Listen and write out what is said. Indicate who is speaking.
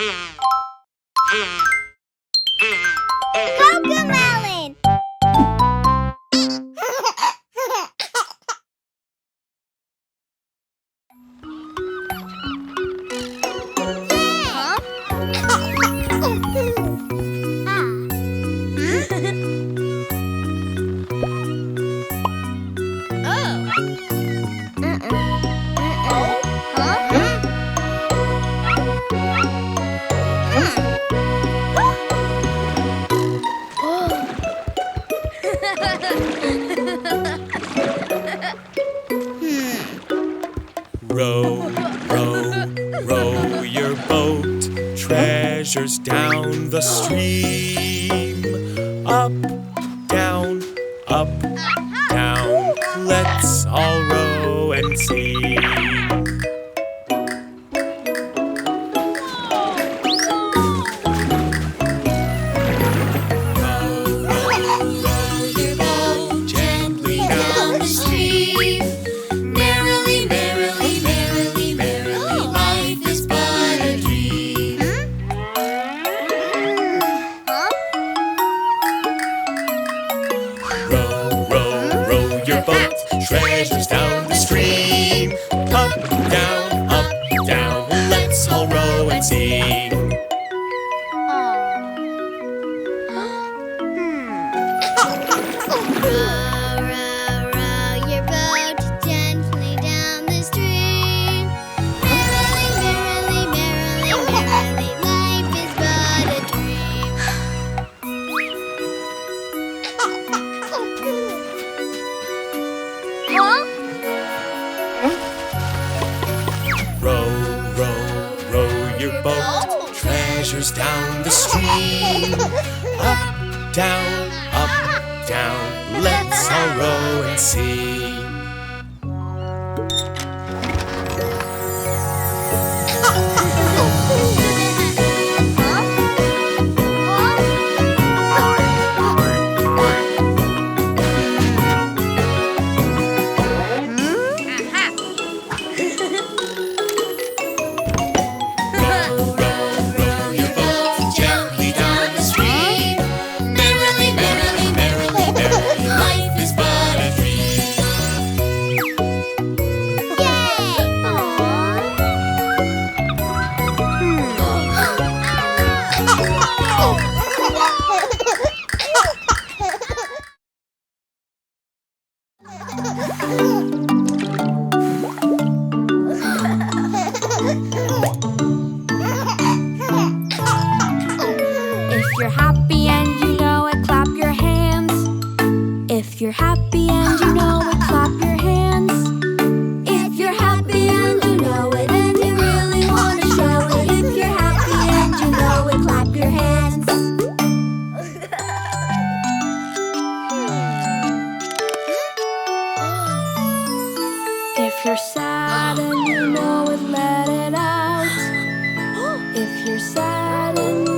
Speaker 1: CoComelon!
Speaker 2: Row, row, row your boat, treasures down the stream. Up, down, let's all row and sing. Treasures down the stream. Up, down, let's all row and sing.
Speaker 1: Row your boat gently down the stream. Merrily, life is but a dream.
Speaker 2: Row, row your boat, treasures down the stream. Up, down, let's all row and sing.
Speaker 3: If you're happy and you know it, clap your hands. If you're happy and you know it, clap your hands. If you're happy and you know it, and you really want to show it. If you're happy and you know it, clap your hands. If you're sad and you know it, let it out. If you're sad and